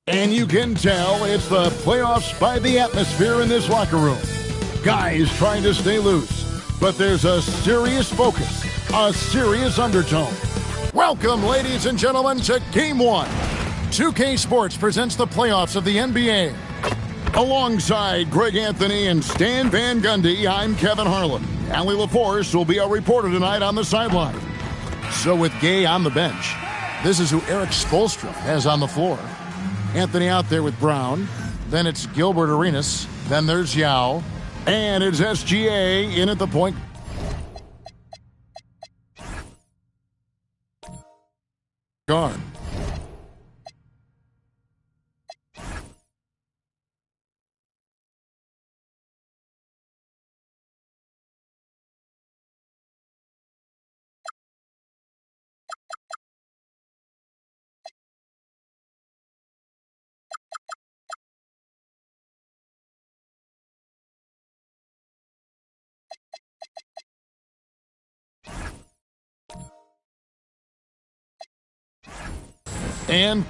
And you can tell it's the playoffs by the atmosphere in this locker room. Guys trying to stay loose, but there's a serious focus, a serious undertone. Welcome, ladies and gentlemen, to Game 1. 2K Sports presents the playoffs of the NBA. Alongside Greg Anthony and Stan Van Gundy, I'm Kevin Harlan. Allie LaForce will be our reporter tonight on the sideline. So with Gay on the bench, this is who Eric Spoelstra has on the floor. Anthony out there with Brown. Then it's Gilbert Arenas. Then there's Yao. And it's SGA in at the point guard. And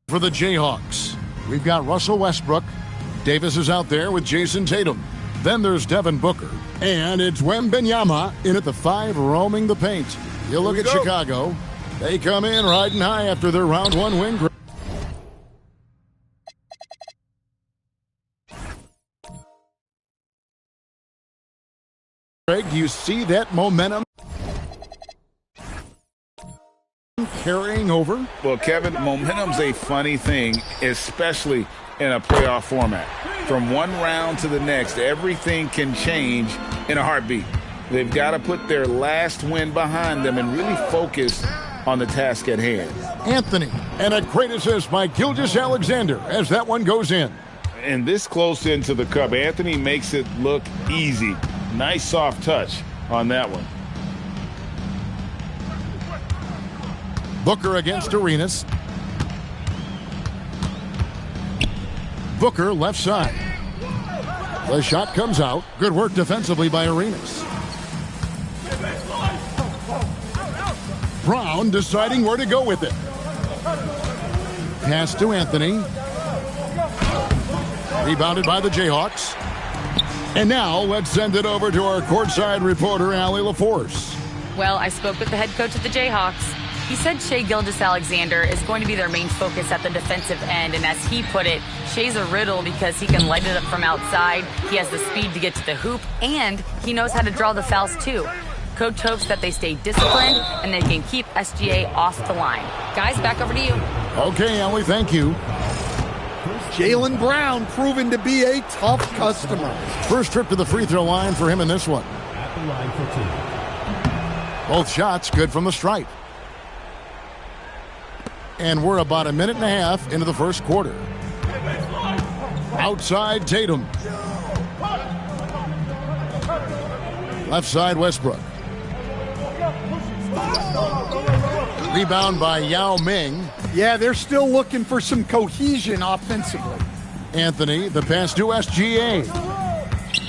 for the Jayhawks, we've got Russell Westbrook. Davis is out there with Jason Tatum. Then there's Devin Booker. And it's Wembanyama in at the 5, roaming the paint. You look at Chicago. They come in riding high after their round 1 win. Greg, do you see that momentum carrying over? Well, Kevin, momentum's a funny thing, especially in a playoff format. From one round to the next, everything can change in a heartbeat. They've got to put their last win behind them and really focus on the task at hand. Anthony, and a great assist by Gilgeous-Alexander as that one goes in. And this close into the cup, Anthony makes it look easy. Nice soft touch on that one. Booker against Arenas. Booker left side. The shot comes out. Good work defensively by Arenas. Brown deciding where to go with it. Pass to Anthony. Rebounded by the Jayhawks. And now let's send it over to our courtside reporter, Allie LaForce. Well, I spoke with the head coach of the Jayhawks. He said Shai Gilgeous-Alexander is going to be their main focus at the defensive end. And as he put it, Shai's a riddle because he can light it up from outside. He has the speed to get to the hoop, and he knows how to draw the fouls too. Coach hopes that they stay disciplined and they can keep SGA off the line. Guys, back over to you. Okay, Allie, thank you. Jaylen Brown proven to be a tough customer. First trip to the free throw line for him in this one. Both shots good from the stripe. And we're about a minute and a half into the first quarter. Outside Tatum. Left side Westbrook. Rebound by Yao Ming. Yeah, they're still looking for some cohesion offensively. Anthony, the pass to SGA.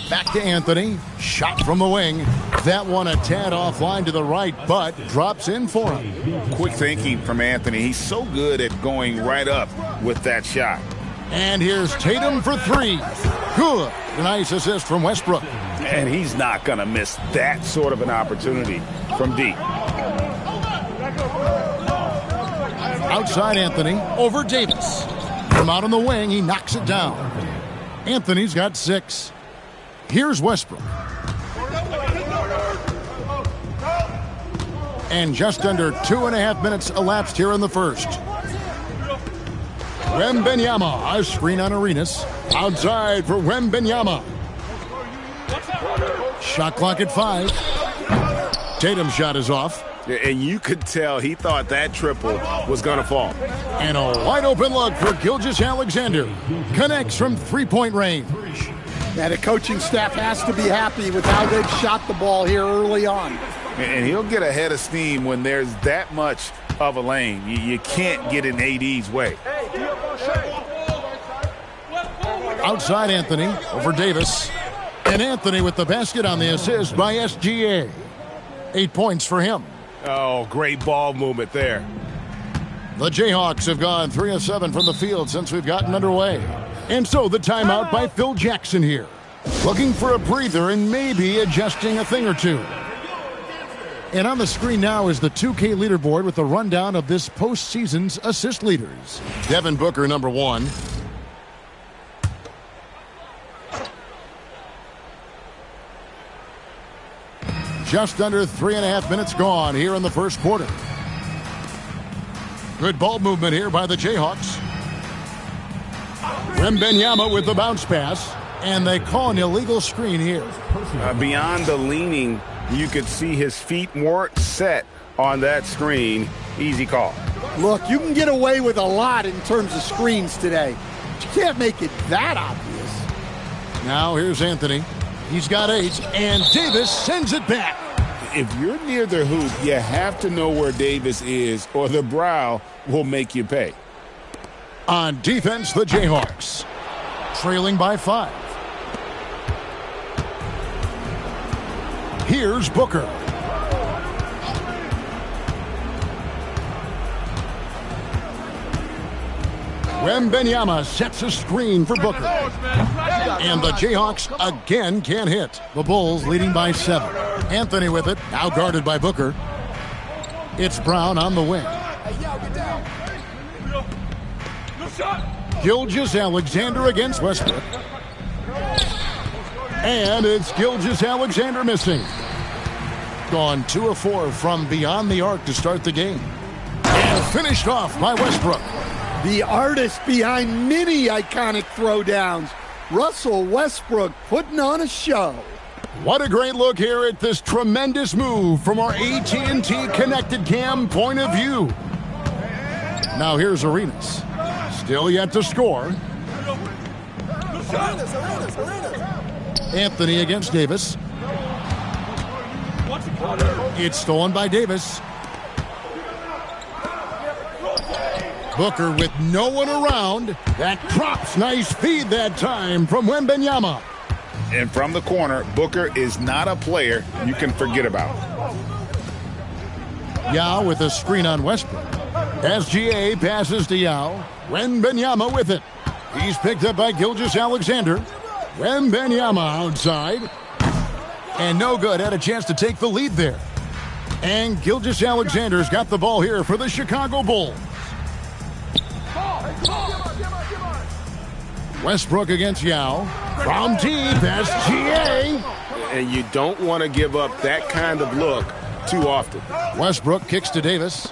Back to Anthony. Shot from the wing. That one a tad offline to the right, but drops in for him. Quick thinking from Anthony. He's so good at going right up with that shot. And here's Tatum for 3. Good. Nice assist from Westbrook. And he's not going to miss that sort of an opportunity from deep. Outside Anthony, over Davis. From out on the wing, he knocks it down. Anthony's got 6. Here's Westbrook. And just under 2.5 minutes elapsed here in the first. Wembanyama, a screen on Arenas. Outside for Wembanyama. Shot clock at 5. Tatum's shot is off. And you could tell he thought that triple was going to fall. And a wide open look for Gilgeous-Alexander. Connects from 3-point range. Yeah, the coaching staff has to be happy with how they've shot the ball here early on. And he'll get a head of steam when there's that much of a lane. You can't get in AD's way. Outside Anthony, over Davis. And Anthony with the basket on the assist by SGA. 8 points for him. Oh, great ball movement there. The Jayhawks have gone 3 of 7 from the field since we've gotten underway. And so the timeout by Phil Jackson here. Looking for a breather and maybe adjusting a thing or two. And on the screen now is the 2K leaderboard with a rundown of this postseason's assist leaders. Devin Booker, number 1. Just under 3.5 minutes gone here in the first quarter. Good ball movement here by the Jayhawks. Wembanyama with the bounce pass. And they call an illegal screen here. Beyond the leaning, you could see his feet weren't set on that screen. Easy call. Look, you can get away with a lot in terms of screens today. But you can't make it that obvious. Now here's Anthony. He's got 8, and Davis sends it back. If you're near the hoop, you have to know where Davis is, or the brow will make you pay. On defense, the Jayhawks trailing by 5. Here's Booker. Wembanyama sets a screen for Booker. And the Jayhawks again can't hit. The Bulls leading by 7. Anthony with it, now guarded by Booker. It's Brown on the wing. Gilgeous-Alexander against Westbrook. And it's Gilgeous-Alexander missing. Gone 2 of 4 from beyond the arc to start the game. And finished off by Westbrook. The artist behind many iconic throwdowns, Russell Westbrook, putting on a show. What a great look here at this tremendous move from our AT&T Connected Cam point of view. Now here's Arenas. Still yet to score. Anthony against Davis. It's stolen by Davis. Booker with no one around. That props nice feed that time from Wembanyama. And from the corner, Booker is not a player you can forget about. Yao with a screen on Westbrook. SGA passes to Yao. Wembanyama with it. He's picked up by Gilgeous-Alexander. Wembanyama outside. And no good. Had a chance to take the lead there. And Gilgeous-Alexander's got the ball here for the Chicago Bulls. Westbrook against Yao. From deep, SGA. And you don't want to give up that kind of look too often. Westbrook kicks to Davis.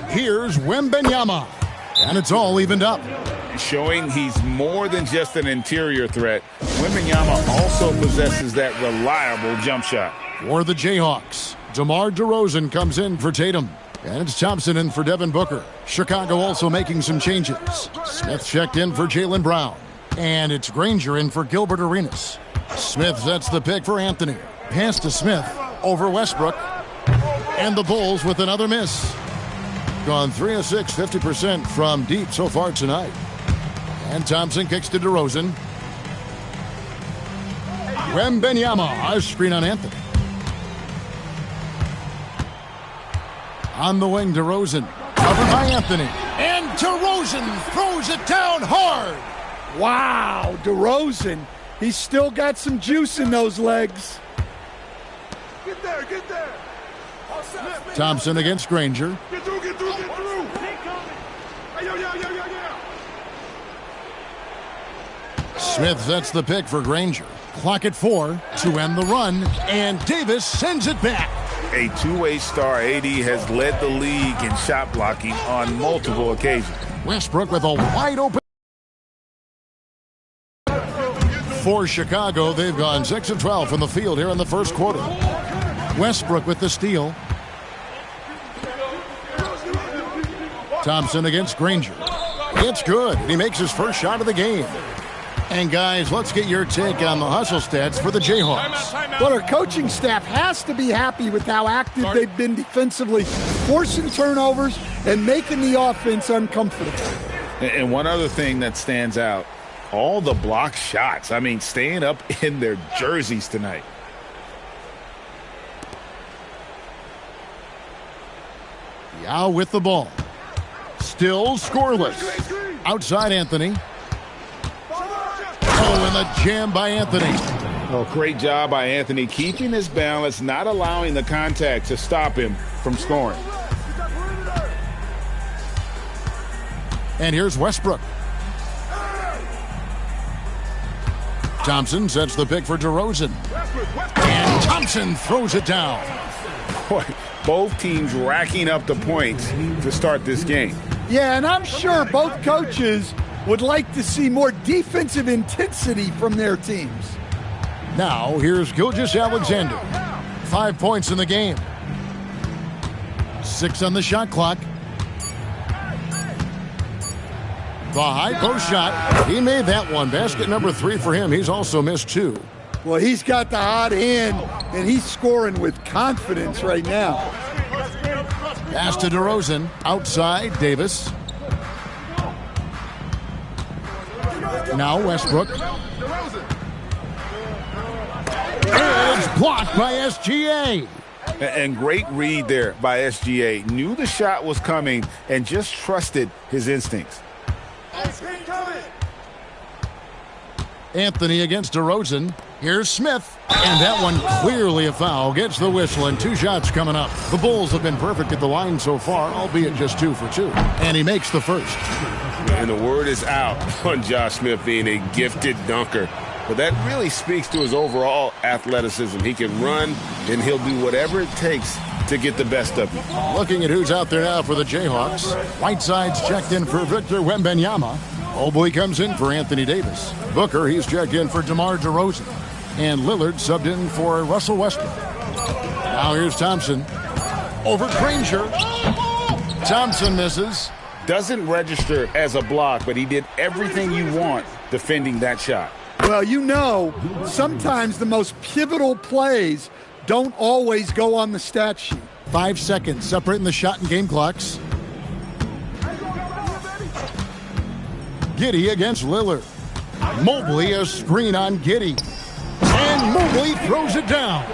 Here's Wembanyama. And it's all evened up. Showing he's more than just an interior threat. Wembanyama also possesses that reliable jump shot. For the Jayhawks, DeMar DeRozan comes in for Tatum. And it's Thompson in for Devin Booker. Chicago also making some changes. Smith checked in for Jaylen Brown. And it's Granger in for Gilbert Arenas. Smith sets the pick for Anthony. Pass to Smith over Westbrook. And the Bulls with another miss. Gone 3 of 6, 50% from deep so far tonight. And Thompson kicks to DeRozan. Wembanyama, a screen on Anthony. On the wing, DeRozan. Covered by Anthony. And DeRozan throws it down hard. Wow, DeRozan. He's still got some juice in those legs. Get there, get there. Thompson against Granger. Get through, get through, get through. Hey, yo. Smith sets the pick for Granger. Clock at 4 to end the run. And Davis sends it back. A two-way star, AD has led the league in shot blocking on multiple occasions. Westbrook with a wide open. For Chicago, they've gone 6 of 12 from the field here in the first quarter. Westbrook with the steal. Thompson against Granger. It's good. He makes his first shot of the game. And guys, let's get your take on the hustle stats for the Jayhawks. But our coaching staff has to be happy with how active they've been defensively, forcing turnovers and making the offense uncomfortable. And one other thing that stands out, all the block shots. I mean, staying up in their jerseys tonight. Yao with the ball. Still scoreless. Outside Anthony. Oh, and the jam by Anthony. Oh, great job by Anthony, keeping his balance, not allowing the contact to stop him from scoring. And here's Westbrook. Thompson sets the pick for DeRozan. And Thompson throws it down. Boy, both teams racking up the points to start this game. Yeah, and I'm sure both coaches would like to see more defensive intensity from their teams. Now, here's Gilgeous-Alexander. 5 points in the game. 6 on the shot clock. The high post shot. He made that one. Basket number 3 for him. He's also missed 2. Well, he's got the hot hand, and he's scoring with confidence right now. Pass to DeRozan. Outside, Davis. Now Westbrook. And it's blocked by SGA. And great read there by SGA. Knew the shot was coming and just trusted his instincts. Anthony against DeRozan. Here's Smith. And that one clearly a foul. Gets the whistle and 2 shots coming up. The Bulls have been perfect at the line so far, albeit just 2 for 2. And he makes the first. And the word is out on Josh Smith being a gifted dunker. But that really speaks to his overall athleticism. He can run, and he'll do whatever it takes to get the best of you. Looking at who's out there now for the Jayhawks. Whiteside's checked in for Victor Wembanyama. Mobley comes in for Anthony Davis. Booker, he's checked in for DeMar DeRozan. And Lillard subbed in for Russell Westbrook. Now here's Thompson. Over Granger. Thompson misses. Doesn't register as a block, but he did everything you want defending that shot. Well, you know, sometimes the most pivotal plays don't always go on the stat sheet. 5 seconds separating the shot and game clocks. Giddey against Lillard. Mobley a screen on Giddey. And Mobley throws it down.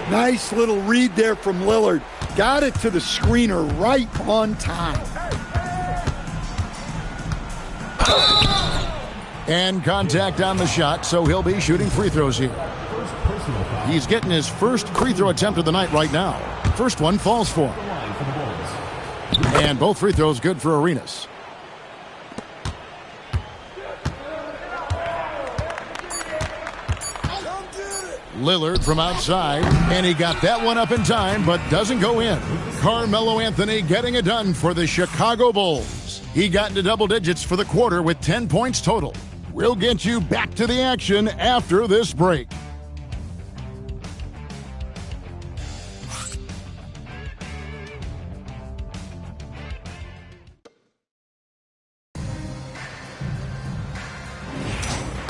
Nice little read there from Lillard. Got it to the screener right on time. And contact on the shot, so he'll be shooting free throws here. He's getting his first free throw attempt of the night right now. First one falls for him. And both free throws good for Arenas. Lillard from outside, and he got that one up in time, but doesn't go in. Carmelo Anthony getting it done for the Chicago Bulls. He got into double digits for the quarter with 10 points total. We'll get you back to the action after this break.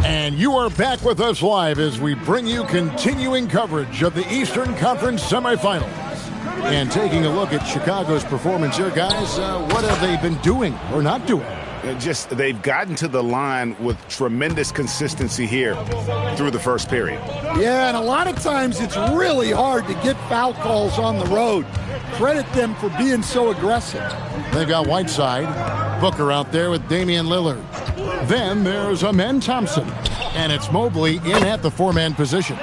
And you are back with us live as we bring you continuing coverage of the Eastern Conference semifinals. And taking a look at Chicago's performance here, guys, what have they been doing or not doing? They've gotten to the line with tremendous consistency here through the first period. Yeah, and a lot of times it's really hard to get foul calls on the road. Credit them for being so aggressive. They've got Whiteside, Booker out there with Damian Lillard. Then there's Amen Thompson, and it's Mobley in at the 4-man position.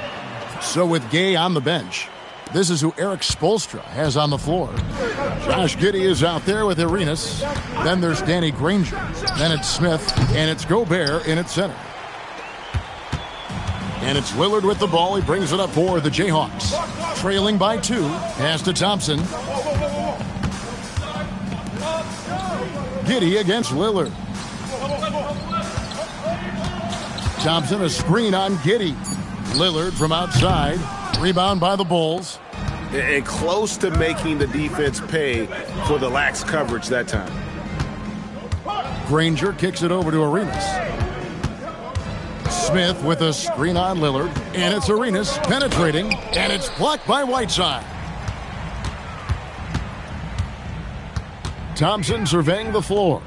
So with Gay on the bench, this is who Eric Spoelstra has on the floor. Josh Giddey is out there with Arenas. Then there's Danny Granger. Then it's Smith, and it's Gobert in at center. And it's Lillard with the ball. He brings it up for the Jayhawks. Trailing by 2. Pass to Thompson. Giddey against Lillard. Thompson a screen on Giddey. Lillard from outside. Rebound by the Bulls. And close to making the defense pay for the lax coverage that time. Granger kicks it over to Arenas. Smith with a screen on Lillard. And it's Arenas penetrating. And it's blocked by Whiteside. Thompson surveying the floor.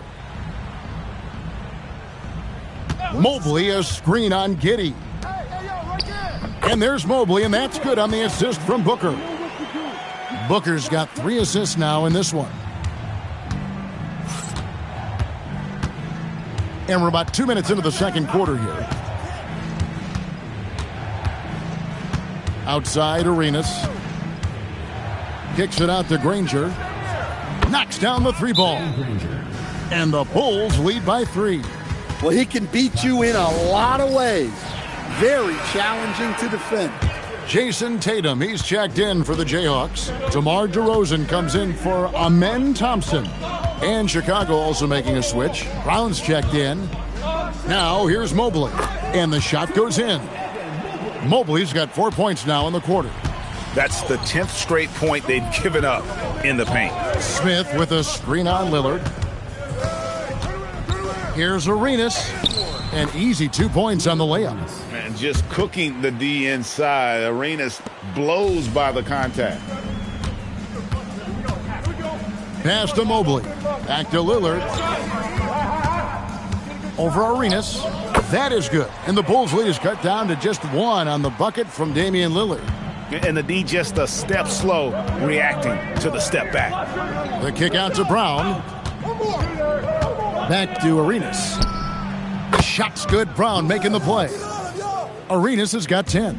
Mobley a screen on Giddey. And there's Mobley, and that's good on the assist from Booker. Booker's got 3 assists now in this one. And we're about 2 minutes into the second quarter here. Outside, Arenas. Kicks it out to Granger. Knocks down the 3-ball. And the Bulls lead by 3. Well, he can beat you in a lot of ways. Very challenging to defend. Jason Tatum, he's checked in for the Jayhawks. DeMar DeRozan comes in for Amen Thompson. And Chicago also making a switch. Brown's checked in. Now here's Mobley. And the shot goes in. Mobley's got 4 points now in the quarter. That's the 10th straight point they've given up in the paint. Smith with a screen on Lillard. Here's Arenas. An easy 2 points on the layup. And just cooking the D inside. Arenas blows by the contact. Pass to Mobley. Back to Lillard. Over Arenas. That is good. And the Bulls lead is cut down to just 1 on the bucket from Damian Lillard. And the D just a step slow reacting to the step back. The kick out to Brown. Back to Arenas. Shot's good. Brown making the play. Arenas has got 10.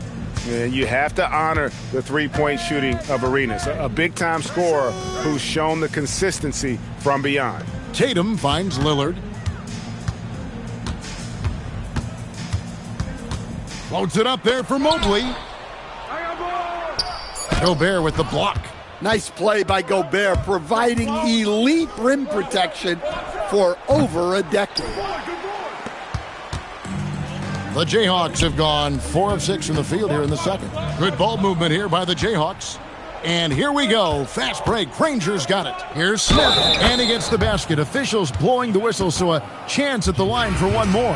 And you have to honor the three-point shooting of Arenas, a big-time scorer who's shown the consistency from beyond. Tatum finds Lillard. Floats it up there for Mobley. Gobert with the block. Nice play by Gobert, providing elite rim protection for over a decade. The Jayhawks have gone 4 of 6 from the field here in the second. Good ball movement here by the Jayhawks. And here we go. Fast break. Granger's got it. Here's Smith. And he gets the basket. Officials blowing the whistle, so a chance at the line for one more.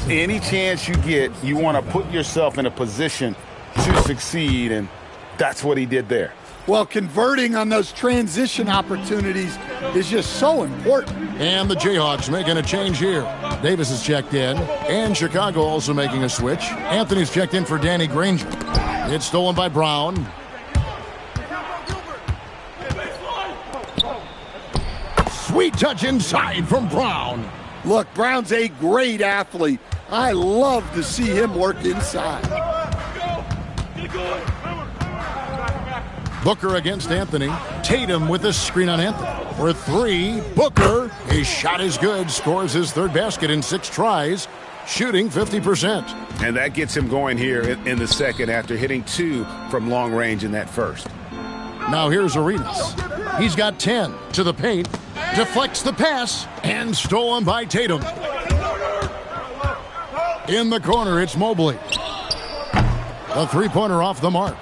Any chance you get, you want to put yourself in a position to succeed, and that's what he did there. Well, converting on those transition opportunities is just so important. And the Jayhawks making a change here. Davis is checked in, and Chicago also making a switch. Anthony's checked in for Danny Granger. It's stolen by Brown. Sweet touch inside from Brown. Look, Brown's a great athlete. I love to see him work inside. Booker against Anthony. Tatum with a screen on Anthony. For 3, Booker. His shot is good. Scores his 3rd basket in 6 tries. Shooting 50%. And that gets him going here in the second after hitting 2 from long range in that first. Now here's Arenas. He's got 10 to the paint. Deflects the pass. And stolen by Tatum. In the corner, it's Mobley. The 3-pointer off the mark.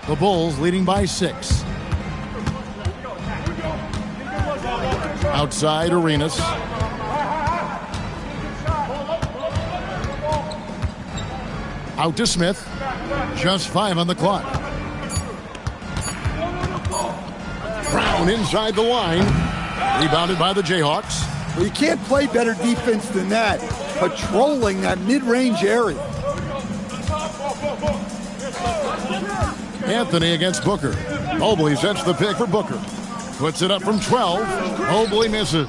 The Bulls leading by 6. Outside, Arenas. Out to Smith. Just 5 on the clock. Brown inside the line. Rebounded by the Jayhawks. Well, you can't play better defense than that. Patrolling that mid-range area. Anthony against Booker. Mobley sets the pick for Booker. Puts it up from 12. Mobley misses.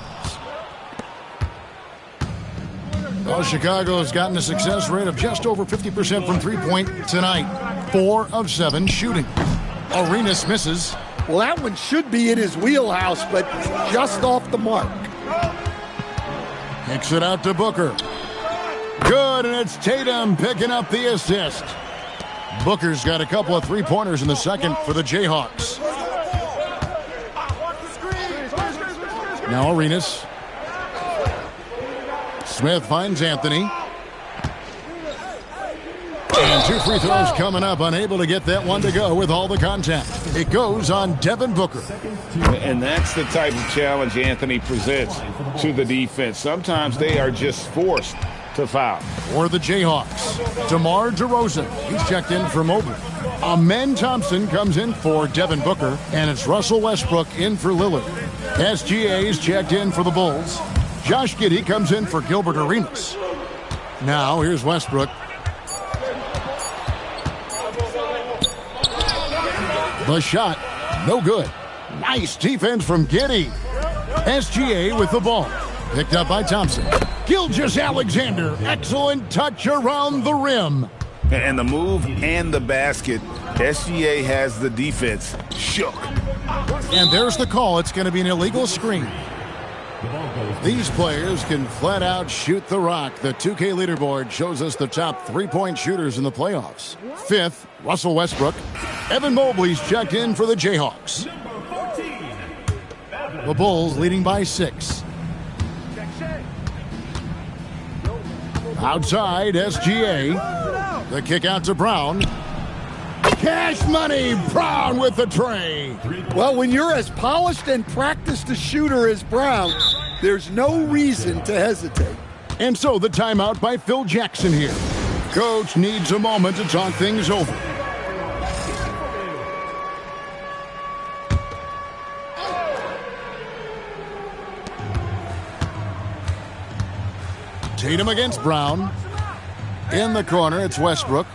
Well, Chicago has gotten a success rate of just over 50% from three-point tonight. 4 of 7 shooting. Arenas misses. Well, that one should be in his wheelhouse, but just off the mark. Kicks it out to Booker. Good, and it's Tatum picking up the assist. Booker's got a couple of 3-pointers in the second for the Jayhawks. Now Arenas. Smith finds Anthony. And 2 free throws coming up, unable to get that one to go with all the contact. It goes on Devin Booker. And that's the type of challenge Anthony presents to the defense. Sometimes they are just forced to foul. For the Jayhawks, DeMar DeRozan. He's checked in for Mobley. Amen Thompson comes in for Devin Booker. And it's Russell Westbrook in for Lillard. SGA's checked in for the Bulls. Josh Giddey comes in for Gilbert Arenas. Now here's Westbrook. The shot, no good. Nice defense from Giddey. SGA with the ball. Picked up by Thompson. Gilgeous-Alexander, excellent touch around the rim. And the move and the basket, SGA has the defense shook. And there's the call. It's going to be an illegal screen. These players can flat out shoot the rock. The 2K leaderboard shows us the top three-point shooters in the playoffs. Fifth, Russell Westbrook. Evan Mobley's checked in for the Jayhawks. The Bulls leading by 6. Outside, SGA. The kick out to Brown. Cash money, Brown with the tray. Well, when you're as polished and practiced a shooter as Brown, there's no reason to hesitate. And so the timeout by Phil Jackson here. Coach needs a moment to talk things over. Tatum against Brown. In the corner, it's Westbrook.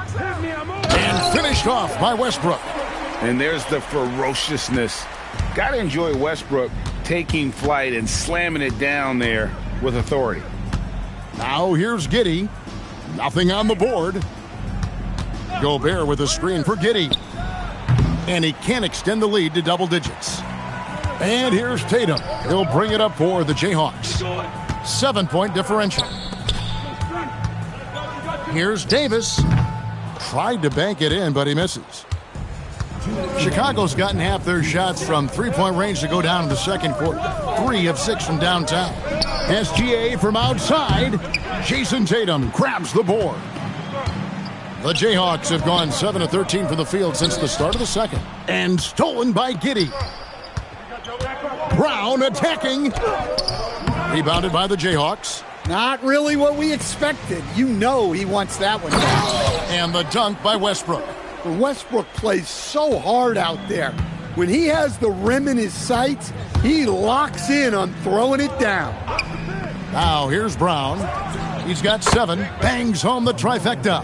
And finished off by Westbrook. And there's the ferociousness. Got to enjoy Westbrook taking flight and slamming it down there with authority. Now here's Giddey. Nothing on the board. Gobert with a screen for Giddey. And he can't extend the lead to double digits. And here's Tatum. He'll bring it up for the Jayhawks. 7-point differential. Here's Davis. Tried to bank it in, but he misses. Chicago's gotten half their shots from three-point range to go down in the second quarter. 3 of 6 from downtown. SGA from outside. Jason Tatum grabs the board. The Jayhawks have gone 7 of 13 from the field since the start of the second. And stolen by Giddey. Brown attacking. Rebounded by the Jayhawks. Not really what we expected. You know he wants that one down. And the dunk by Westbrook. Westbrook plays so hard out there. When he has the rim in his sights, he locks in on throwing it down. Now here's Brown. He's got 7. Bangs home the trifecta.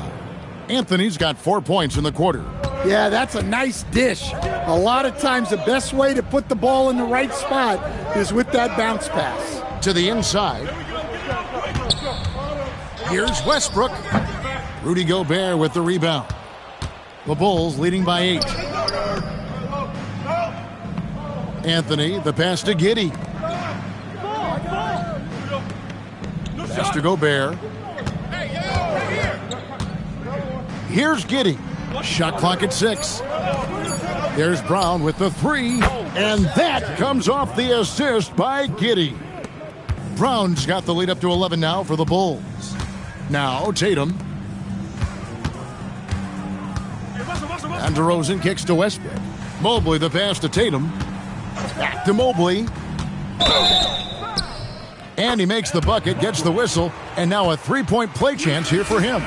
Anthony's got 4 points in the quarter. Yeah, that's a nice dish. A lot of times the best way to put the ball in the right spot is with that bounce pass. To the inside. Here's Westbrook. Rudy Gobert with the rebound. The Bulls leading by 8. Anthony, the pass to Giddey. Pass to Gobert. Here's Giddey. Shot clock at 6. There's Brown with the 3. And that comes off the assist by Giddey. Brown's got the lead up to 11 now for the Bulls. Now Tatum. And DeRozan kicks to Westbrook. Mobley the pass to Tatum. Back to Mobley. And he makes the bucket, gets the whistle, and now a three-point play chance here for him.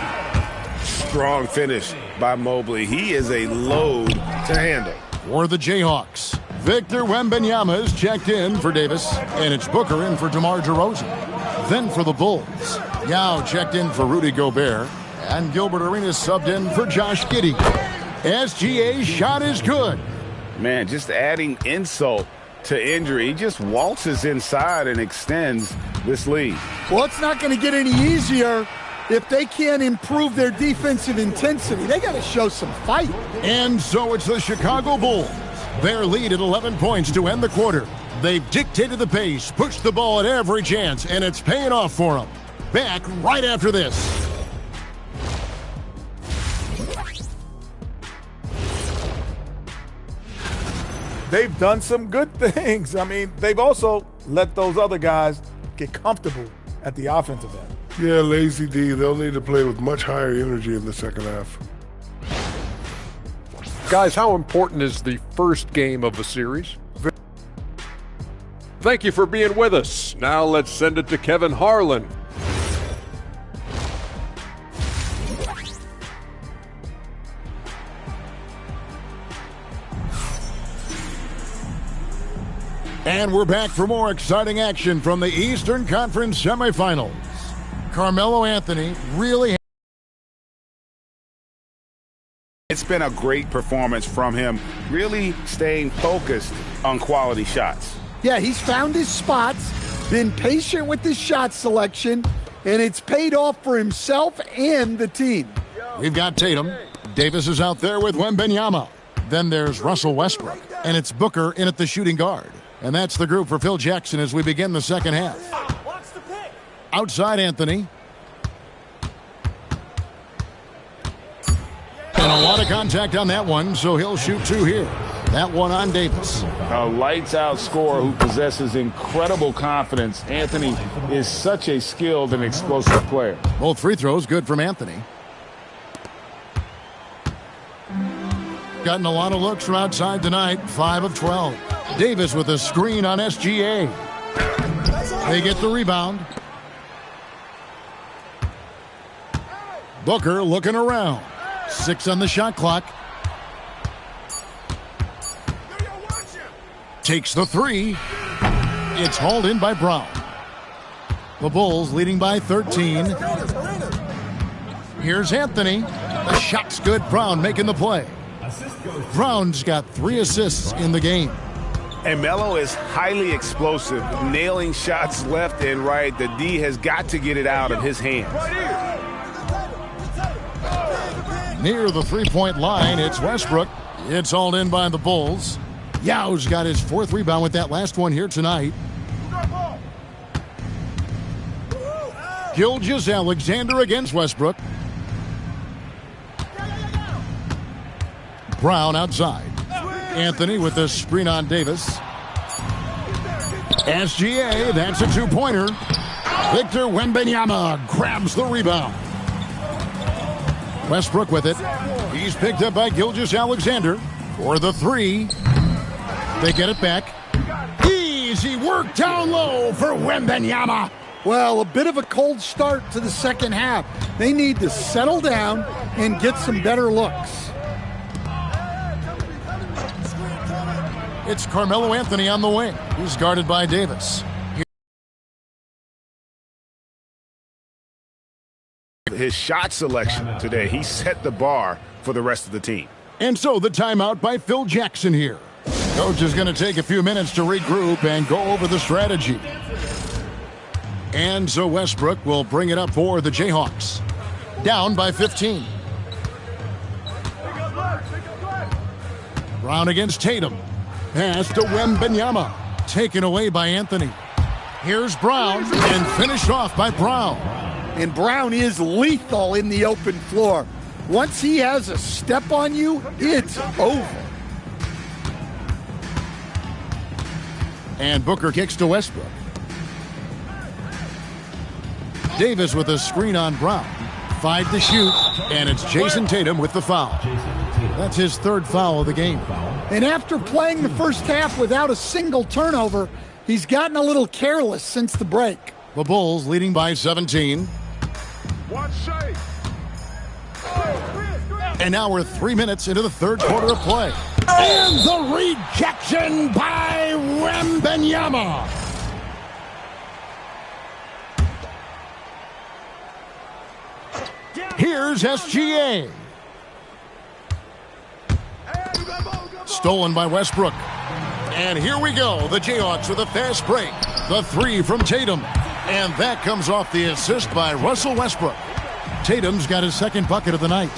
Strong finish by Mobley. He is a load to handle. For the Jayhawks, Victor Wembanyama is checked in for Davis, and it's Booker in for DeMar DeRozan. Then for the Bulls, Yao checked in for Rudy Gobert, and Gilbert Arenas subbed in for Josh Giddey. SGA's shot is good. Man, just adding insult to injury. He just waltzes inside and extends this lead. Well, it's not going to get any easier if they can't improve their defensive intensity. They got to show some fight. And so it's the Chicago Bulls. Their lead at 11 points to end the quarter. They've dictated the pace, pushed the ball at every chance, and it's paying off for them. Back right after this. They've done some good things. I mean, they've also let those other guys get comfortable at the offensive end. Yeah, Lazy D, they'll need to play with much higher energy in the second half. Guys, how important is the first game of the series? Thank you for being with us. Now let's send it to Kevin Harlan. And we're back for more exciting action from the Eastern Conference semifinals. Carmelo Anthony really It's been a great performance from him, really staying focused on quality shots. Yeah, he's found his spots, been patient with his shot selection, and it's paid off for himself and the team. We've got Tatum. Davis is out there with Wembanyama. Then there's Russell Westbrook, and it's Booker in at the shooting guard. And that's the group for Phil Jackson as we begin the second half. Outside Anthony. And a lot of contact on that one, so he'll shoot two here. That one on Davis. A lights-out scorer who possesses incredible confidence. Anthony is such a skilled and explosive player. Both free throws good from Anthony. Gotten a lot of looks from outside tonight, 5 of 12. Davis with a screen on SGA. They get the rebound. Booker looking around. 6 on the shot clock. Takes the three. It's hauled in by Brown. The Bulls leading by 13. Here's Anthony. The shot's good. Brown making the play. Brown's got 3 assists in the game. And Melo is highly explosive, nailing shots left and right. The D has got to get it out of his hands. Near the three-point line, it's Westbrook. It's hauled in by the Bulls. Yao's got his 4th rebound with that last one here tonight. Gilgeous-Alexander against Westbrook. Brown outside. Anthony with the screen on Davis. SGA, that's a 2-pointer. Victor Wembanyama grabs the rebound. Westbrook with it. He's picked up by Gilgeous-Alexander for the 3. They get it back. Easy work down low for Wembanyama. Well, a bit of a cold start to the second half. They need to settle down and get some better looks. It's Carmelo Anthony on the wing. He's guarded by Davis. His shot selection today, he set the bar for the rest of the team. And so the timeout by Phil Jackson here. Coach is going to take a few minutes to regroup and go over the strategy. And so Westbrook will bring it up for the Jayhawks. Down by 15. Brown against Tatum. Pass to Wembanyama. Taken away by Anthony. Here's Brown and finished off by Brown. And Brown is lethal in the open floor. Once he has a step on you, it's over. And Booker kicks to Westbrook. Davis with a screen on Brown. 5 to shoot, and it's Jason Tatum with the foul. That's his 3rd foul of the game. And after playing the first half without a single turnover, he's gotten a little careless since the break. The Bulls leading by 17. And now we're 3 minutes into the 3rd quarter of play. And the rejection by Wembanyama. Here's SGA. Stolen by Westbrook. And here we go. The Jayhawks with a fast break. The 3 from Tatum. And that comes off the assist by Russell Westbrook. Tatum's got his 2nd bucket of the night.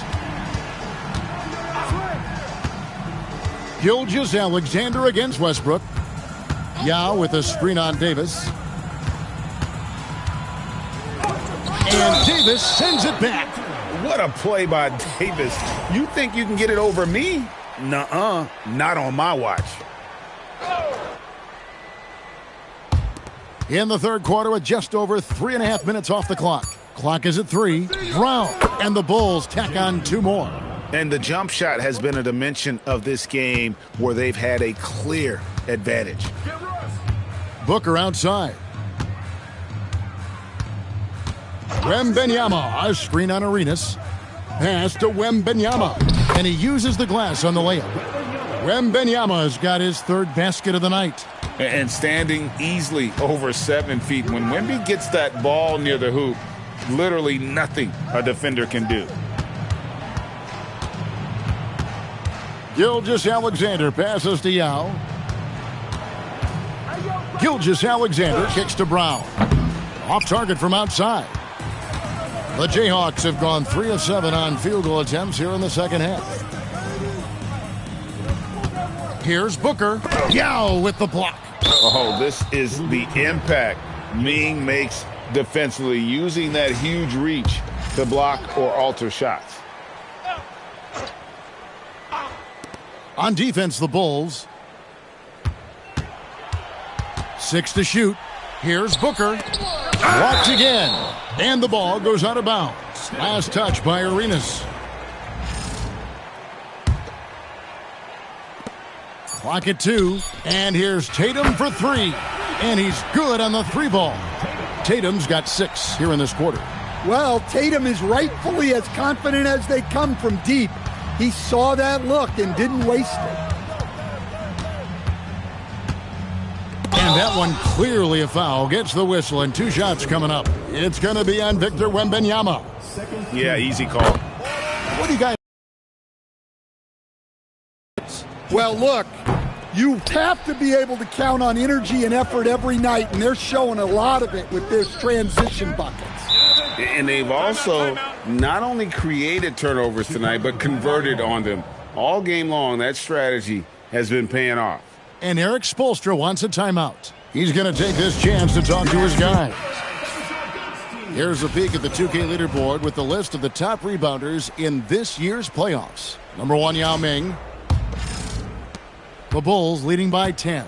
Gilgeous-Alexander against Westbrook. Yao with a screen on Davis. And Davis sends it back. What a play by Davis. You think you can get it over me? Nuh-uh, not on my watch. In the 3rd quarter with just over 3.5 minutes off the clock. Clock is at 3. Brown and the Bulls tack on 2 more. And the jump shot has been a dimension of this game where they've had a clear advantage. Booker outside. Wembanyama, a screen on Arenas. Pass to Wembanyama, and he uses the glass on the layup. Wembanyama's got his 3rd basket of the night. And standing easily over 7 feet. When Wemby gets that ball near the hoop, literally nothing a defender can do. Gilgeous-Alexander passes to Yao. Gilgeous-Alexander kicks to Brown. Off target from outside. The Jayhawks have gone 3 of 7 on field goal attempts here in the second half. Here's Booker. Yao with the block. Oh, this is the impact Ming makes defensively, using that huge reach to block or alter shots. On defense, the Bulls. 6 to shoot. Here's Booker. Blocked again. And the ball goes out of bounds. Last touch by Arenas. Clock at 2. And here's Tatum for 3. And he's good on the 3 ball. Tatum's got 6 here in this quarter. Well, Tatum is rightfully as confident as they come from deep. He saw that look and didn't waste it. And that one clearly a foul. Gets the whistle and 2 shots coming up. It's going to be on Victor Wembanyama. Yeah, easy call. What do you guys? Well, look, you have to be able to count on energy and effort every night, and they're showing a lot of it with their transition buckets. And they've also not only created turnovers tonight, but converted on them. All game long, that strategy has been paying off. And Eric Spoelstra wants a timeout. He's going to take this chance to talk to his guys. Here's a peek at the 2K leaderboard with the list of the top rebounders in this year's playoffs. Number 1, Yao Ming. The Bulls leading by 10.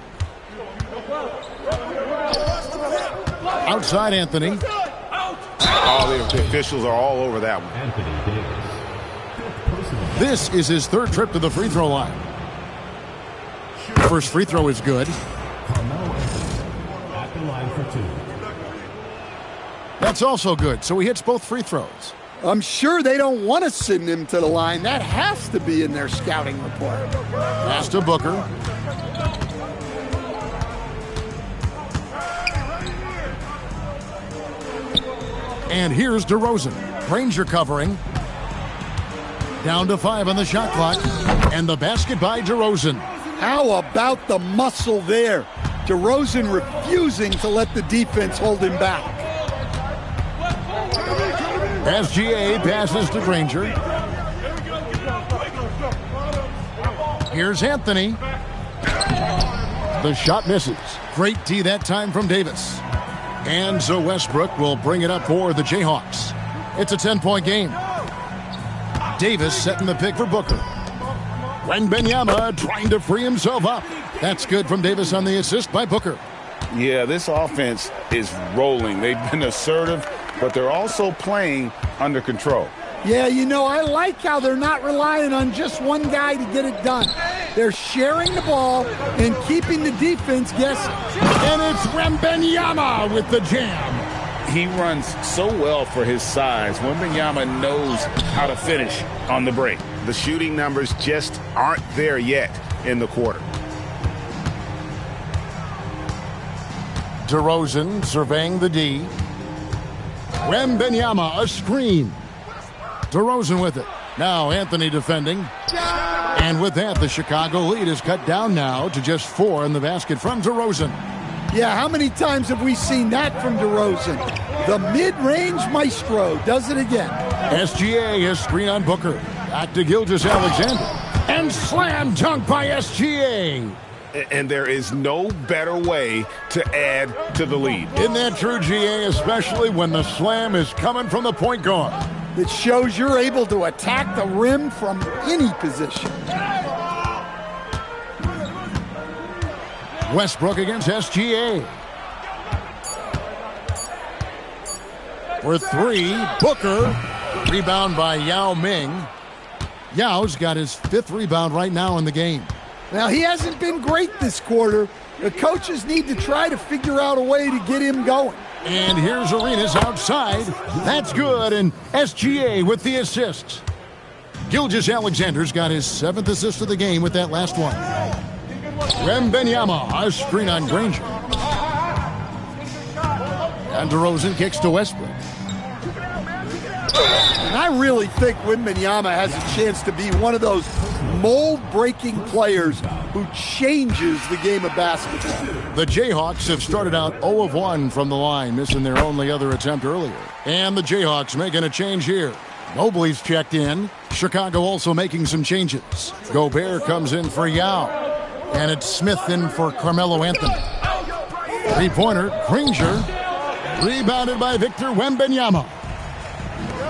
Outside Anthony. Oh, the officials are all over that one. This is his 3rd trip to the free throw line. First free throw is good. That's also good, so he hits both free throws. I'm sure they don't want to send him to the line. That has to be in their scouting report. Pass to Booker. And here's DeRozan. Granger covering. Down to 5 on the shot clock. And the basket by DeRozan. How about the muscle there? DeRozan refusing to let the defense hold him back. SGA passes to Granger. Here's Anthony. The shot misses. Great D that time from Davis. And so Westbrook will bring it up for the Jayhawks. It's a 10-point game. Davis setting the pick for Booker. Wembanyama trying to free himself up. That's good from Davis on the assist by Booker. Yeah, this offense is rolling. They've been assertive, but they're also playing under control. Yeah, you know, I like how they're not relying on just one guy to get it done. They're sharing the ball and keeping the defense guessing. And it's Wembanyama with the jam. He runs so well for his size. Wembanyama knows how to finish on the break. The shooting numbers just aren't there yet in the quarter. DeRozan surveying the D. Wembanyama, a screen. DeRozan with it. Now Anthony defending. And with that, the Chicago lead is cut down now to just 4 in the basket from DeRozan. Yeah, how many times have we seen that from DeRozan? The mid-range maestro does it again. SGA is screen on Booker. Back to Gilgeous-Alexander. And slam dunk by SGA. And there is no better way to add to the lead. Isn't that true, GA, especially when the slam is coming from the point guard? It shows you're able to attack the rim from any position. Westbrook against SGA. For 3, Booker. Rebound by Yao Ming. Yao's got his 5th rebound right now in the game. Now, he hasn't been great this quarter. The coaches need to try to figure out a way to get him going. And here's Arenas outside. That's good, and SGA with the assists. Gilgeous-Alexander's got his 7th assist of the game with that last one. Wembanyama, a screen on Granger. And DeRozan kicks to Westbrook. And I really think Wembanyama has a chance to be one of those mold-breaking players who changes the game of basketball. The Jayhawks have started out 0 of 1 from the line, missing their only other attempt earlier. And the Jayhawks making a change here. Mobley's checked in. Chicago also making some changes. Gobert comes in for Yao. And it's Smith in for Carmelo Anthony. Three-pointer, Granger. Rebounded by Victor Wembanyama.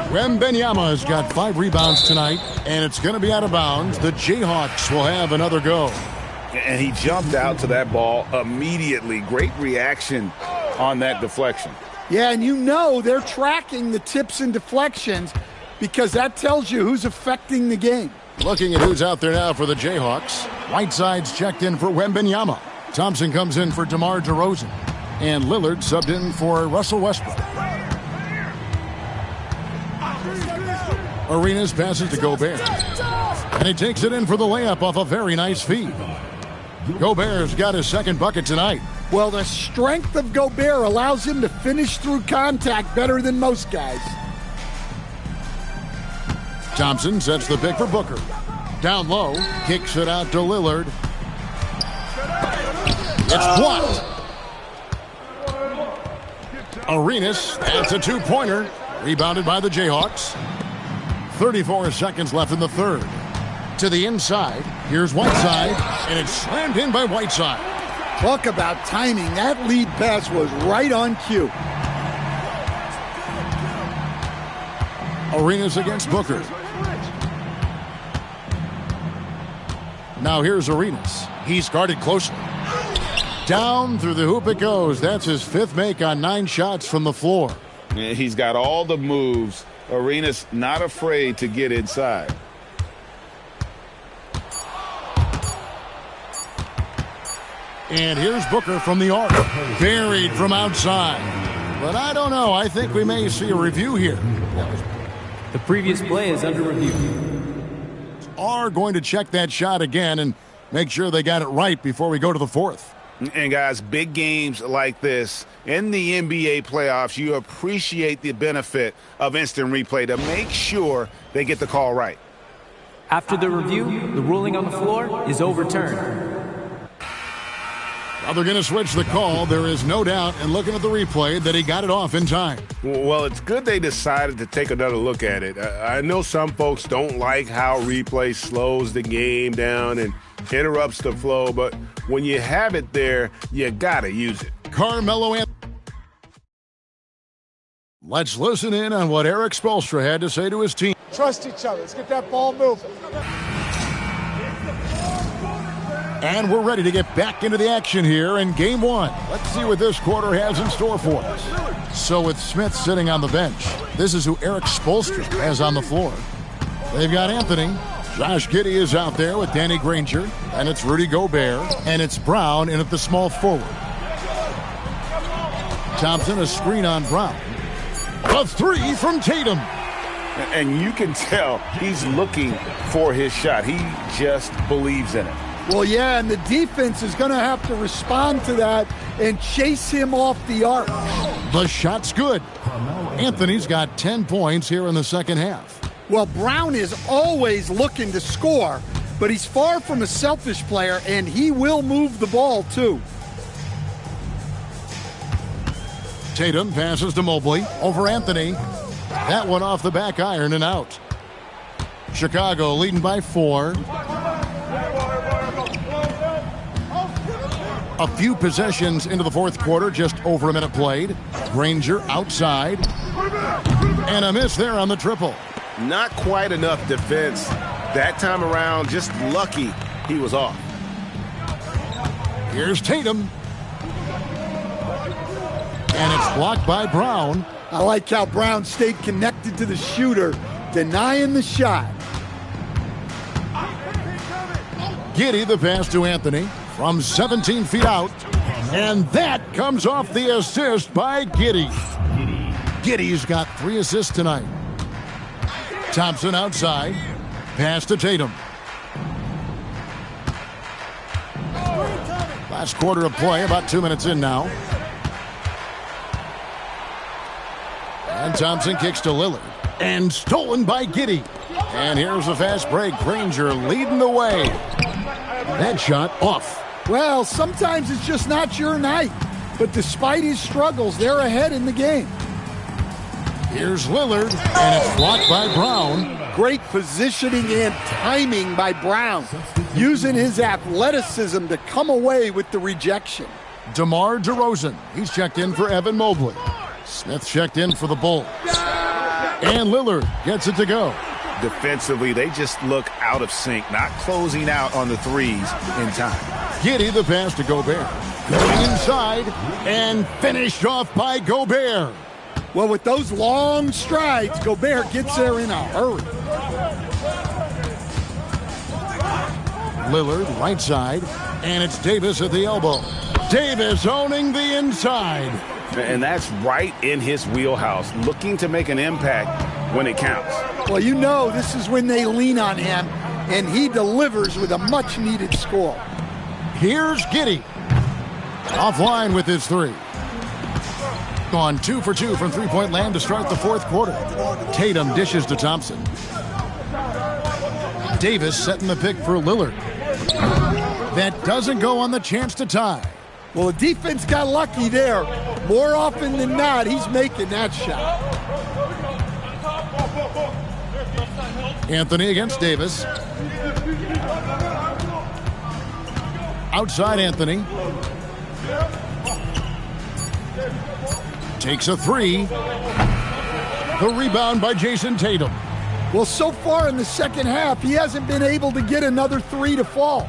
Wembanyama has got 5 rebounds tonight, and it's going to be out of bounds. The Jayhawks will have another go. And he jumped out to that ball immediately. Great reaction on that deflection. Yeah, and you know they're tracking the tips and deflections because that tells you who's affecting the game. Looking at who's out there now for the Jayhawks. Whiteside's checked in for Wembanyama. Thompson comes in for DeMar DeRozan. And Lillard subbed in for Russell Westbrook. Arenas passes to Gobert. And he takes it in for the layup off a very nice feed. Gobert's got his second bucket tonight. Well, the strength of Gobert allows him to finish through contact better than most guys. Thompson sets the pick for Booker. Down low, kicks it out to Lillard. It's blocked. Arenas, that's a two-pointer. Rebounded by the Jayhawks. 34 seconds left in the third. To the inside, here's Whiteside, and it's slammed in by Whiteside. Talk about timing. That lead pass was right on cue. Arenas against Booker. Now here's Arenas. He's guarded closely. Down through the hoop it goes. That's his 5th make on 9 shots from the floor. He's got all the moves. Arenas not afraid to get inside. And here's Booker from the arc. Buried from outside. But I don't know. I think we may see a review here. The previous play is under review. Are going to check that shot again and make sure they got it right before we go to the 4th. And guys, big games like this in the NBA playoffs, you appreciate the benefit of instant replay to make sure they get the call right. After the review, the ruling on the floor is overturned. Now they're going to switch the call. There is no doubt, and looking at the replay, that he got it off in time. Well, it's good they decided to take another look at it. I know some folks don't like how replay slows the game down and interrupts the flow, but when you have it there, you got to use it. Carmelo Anthony. Let's listen in on what Eric Spoelstra had to say to his team. Trust each other. Let's get that ball moving. And we're ready to get back into the action here in Game 1. Let's see what this quarter has in store for us. So with Smith sitting on the bench, this is who Eric Spoelstra has on the floor. They've got Anthony. Josh Giddey is out there with Danny Granger. And it's Rudy Gobert. And it's Brown in at the small forward. Thompson, a screen on Brown. A 3 from Tatum. And you can tell he's looking for his shot. He just believes in it. Well, yeah, and the defense is going to have to respond to that and chase him off the arc. The shot's good. Anthony's got 10 points here in the second half. Well, Brown is always looking to score, but he's far from a selfish player, and he will move the ball, too. Tatum passes to Mobley over Anthony. That one off the back iron and out. Chicago leading by 4. A few possessions into the fourth quarter, just over a minute played. Granger outside. And a miss there on the triple. Not quite enough defense that time around. Just lucky he was off. Here's Tatum. And it's blocked by Brown. I like how Brown stayed connected to the shooter, denying the shot. Giddey the pass to Anthony from 17 feet out. And that comes off the assist by Giddey. Giddey's got 3 assists tonight. Thompson outside. Pass to Tatum. Last quarter of play, about 2 minutes in now. And Thompson kicks to Lillard. And stolen by Giddey. And here's a fast break. Granger leading the way. That shot off. Well, sometimes it's just not your night. But despite his struggles, they're ahead in the game. Here's Lillard, and it's blocked by Brown. Great positioning and timing by Brown, using his athleticism to come away with the rejection. DeMar DeRozan, he's checked in for Evan Mobley. Smith checked in for the Bulls. And Lillard gets it to go. Defensively, they just look out of sync, not closing out on the threes in time. Giddey the pass to Gobert. Going inside and finished off by Gobert. Well, with those long strides, Gobert gets there in a hurry. Lillard right side, and it's Davis at the elbow. Davis owning the inside. And that's right in his wheelhouse, looking to make an impact when it counts. Well, you know this is when they lean on him, and he delivers with a much-needed score. Here's Giddey. Offline with his three. Gone 2 for 2 from three-point land to start the fourth quarter. Tatum dishes to Thompson. Davis setting the pick for Lillard. That doesn't go on the chance to tie. Well, the defense got lucky there. More often than not, he's making that shot. Anthony against Davis. Outside Anthony. Takes a three. The rebound by Jason Tatum. Well, so far in the second half, he hasn't been able to get another three to fall.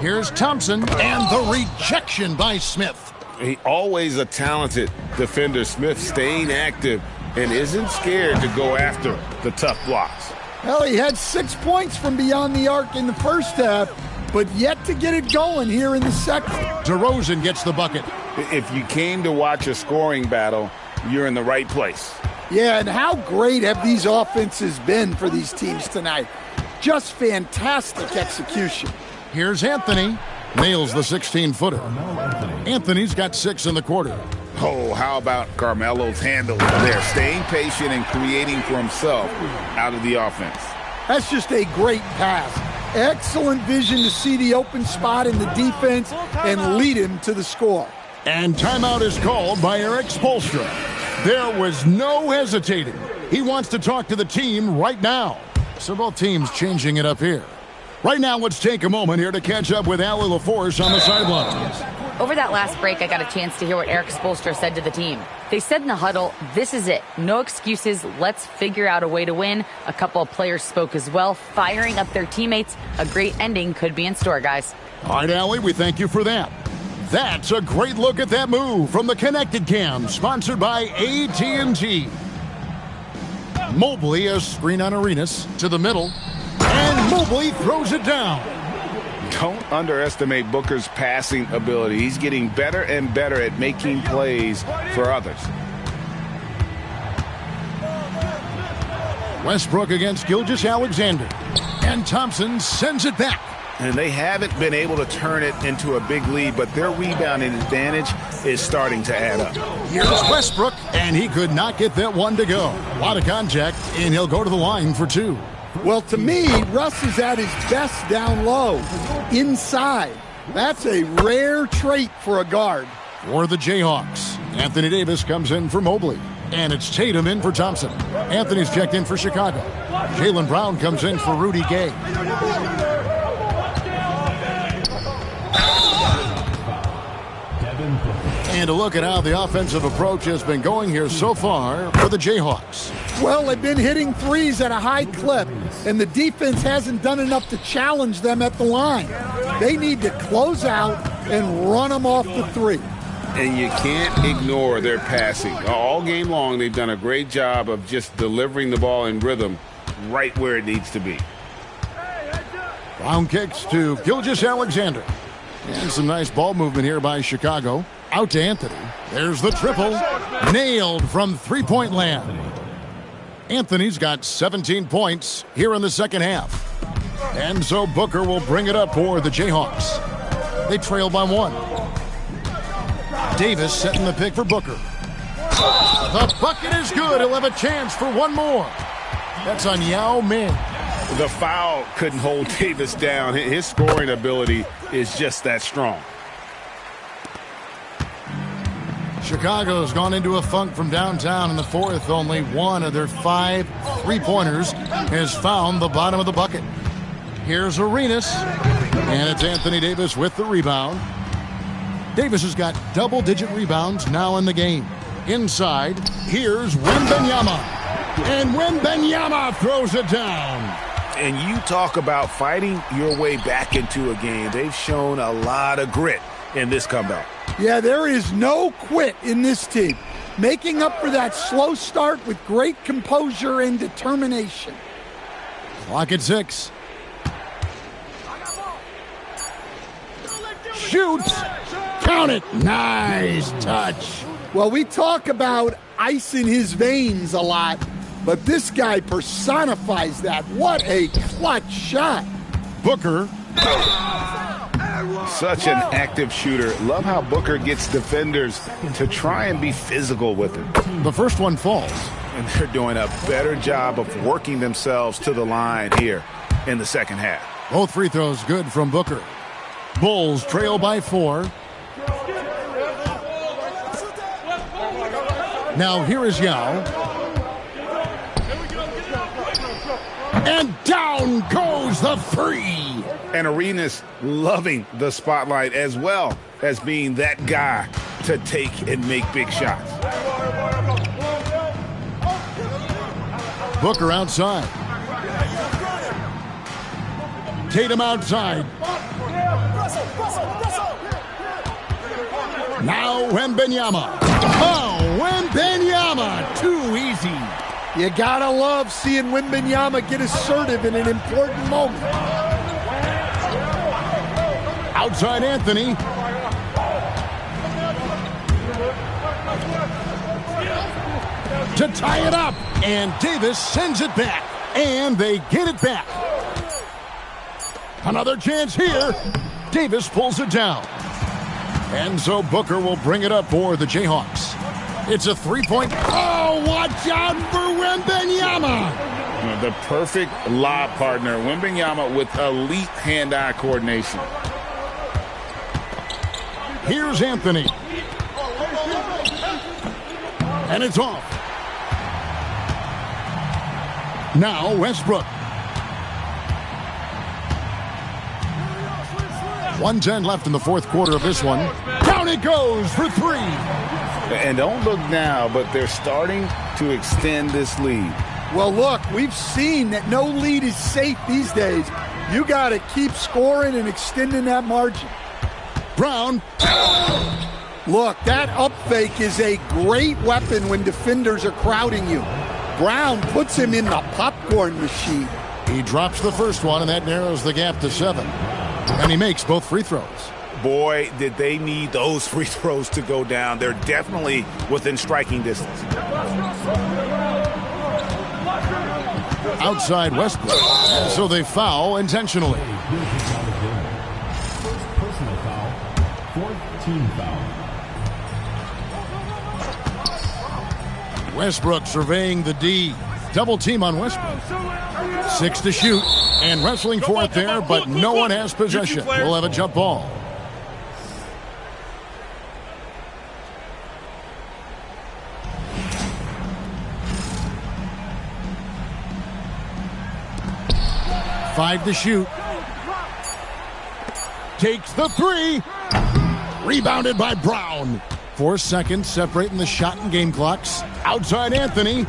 Here's Thompson, and the rejection by Smith. He always a talented defender. Smith staying active and isn't scared to go after the tough blocks. Well, he had 6 points from beyond the arc in the first half, but yet to get it going here in the second. DeRozan gets the bucket. If you came to watch a scoring battle, you're in the right place. Yeah, and how great have these offenses been for these teams tonight? Just fantastic execution. Here's Anthony. Nails the 16-footer. Anthony's got 6 in the quarter. Oh, how about Carmelo's handle there, staying patient and creating for himself out of the offense. That's just a great pass. Excellent vision to see the open spot in the defense and lead him to the score. And timeout is called by Eric Spoelstra. There was no hesitating. He wants to talk to the team right now. So both teams changing it up here. Right now, let's take a moment here to catch up with Allie LaForce on the sidelines. Over that last break, I got a chance to hear what Eric Spoelstra said to the team. They said in the huddle, this is it. No excuses. Let's figure out a way to win. A couple of players spoke as well, firing up their teammates. A great ending could be in store, guys. All right, Allie, we thank you for that. That's a great look at that move from the Connected Cam, sponsored by AT&T. Mobley, a screen on Arenas, to the middle. And Mobley throws it down. Don't underestimate Booker's passing ability. He's getting better and better at making plays for others. Westbrook against Gilgeous-Alexander. And Thompson sends it back. And they haven't been able to turn it into a big lead, but their rebounding advantage is starting to add up. Here's Westbrook, and he could not get that one to go. A lot of contact, and he'll go to the line for 2. Well, to me, Russ is at his best down low, inside. That's a rare trait for a guard. For the Jayhawks, Anthony Davis comes in for Mobley. And it's Tatum in for Thompson. Anthony's checked in for Chicago. Jaylen Brown comes in for Rudy Gay. And a look at how the offensive approach has been going here so far for the Jayhawks. Well, they've been hitting threes at a high clip, and the defense hasn't done enough to challenge them at the line. They need to close out and run them off the three. And you can't ignore their passing. All game long, they've done a great job of just delivering the ball in rhythm right where it needs to be. Brown kicks to Gilgeous-Alexander. And some nice ball movement here by Chicago. Out to Anthony. There's the triple. Nailed from three-point land. Anthony's got 17 points here in the second half. And so Booker will bring it up for the Jayhawks. They trail by 1. Davis setting the pick for Booker. The bucket is good. He'll have a chance for one more. That's on Yao Ming. The foul couldn't hold Davis down. His scoring ability is just that strong. Chicago's gone into a funk from downtown in the fourth. Only one of their 5 3-pointers has found the bottom of the bucket. Here's Arenas, and it's Anthony Davis with the rebound. Davis has got double-digit rebounds now in the game. Inside, here's Wembanyama. And Wembanyama throws it down. And you talk about fighting your way back into a game. They've shown a lot of grit in this comeback. Yeah, there is no quit in this team. Making up for that slow start with great composure and determination. Clock at 6. Shoots. Count it. Nice touch. Well, we talk about ice in his veins a lot, but this guy personifies that. What a clutch shot. Booker. Such an active shooter. Love how Booker gets defenders to try and be physical with him. The first one falls. And they're doing a better job of working themselves to the line here in the second half. Both free throws good from Booker. Bulls trail by 4. Now here is Yao. And down goes the 3. And Arenas loving the spotlight as well as being that guy to take and make big shots. Booker outside. Tatum outside. Now Wembanyama. Oh, Wembanyama. Too easy. You gotta love seeing Wembanyama get assertive in an important moment. Outside Anthony. To tie it up. And Davis sends it back. And they get it back. Another chance here. Davis pulls it down. And so Booker will bring it up for the Jayhawks. It's a 3-point. Oh, watch out for Wembanyama. The perfect lob partner. Wembanyama with elite hand-eye coordination. Here's Anthony. And it's off. Now Westbrook. 1:10 left in the fourth quarter of this one. Down it goes for 3. And don't look now, but they're starting to extend this lead. Well, look, we've seen that no lead is safe these days. You got to keep scoring and extending that margin. Brown. Look, that up fake is a great weapon when defenders are crowding you. Brown puts him in the popcorn machine. He drops the first one, and that narrows the gap to 7. And he makes both free throws. Boy, did they need those free throws to go down. They're definitely within striking distance. Outside Westbrook. And so they foul intentionally. Personal foul. 14 foul. Westbrook surveying the D. Double team on Westbrook. 6 to shoot. And wrestling for it there, but no one has possession. We'll have a jump ball. Five to shoot. Takes the 3. Rebounded by Brown. 4 seconds separating the shot and game clocks. Outside Anthony.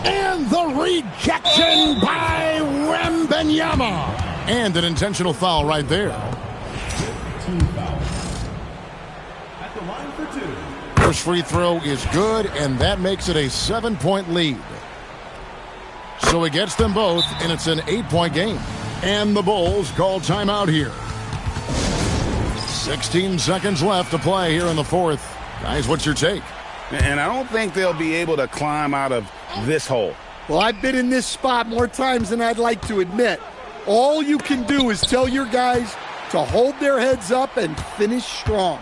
And the rejection by Wembanyama. And an intentional foul right there. At the line for 2. First free throw is good, and that makes it a 7-point lead. So he gets them both, and it's an 8-point game. And the Bulls call timeout here. 16 seconds left to play here in the fourth. Guys, what's your take? And I don't think they'll be able to climb out of this hole. Well, I've been in this spot more times than I'd like to admit. All you can do is tell your guys to hold their heads up and finish strong.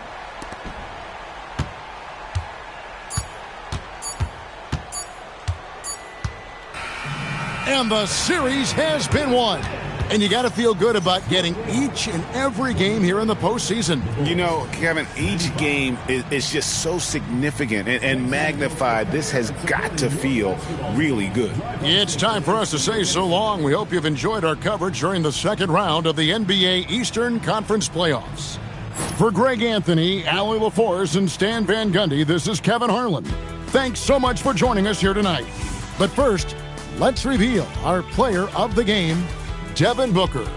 And the series has been won. And you got to feel good about getting each and every game here in the postseason. You know, Kevin, each game is just so significant and magnified. This has got to feel really good. It's time for us to say so long. We hope you've enjoyed our coverage during the second round of the NBA Eastern Conference Playoffs. For Greg Anthony, Allie LaForce, and Stan Van Gundy, this is Kevin Harlan. Thanks so much for joining us here tonight. But first, let's reveal our player of the game, Devin Booker.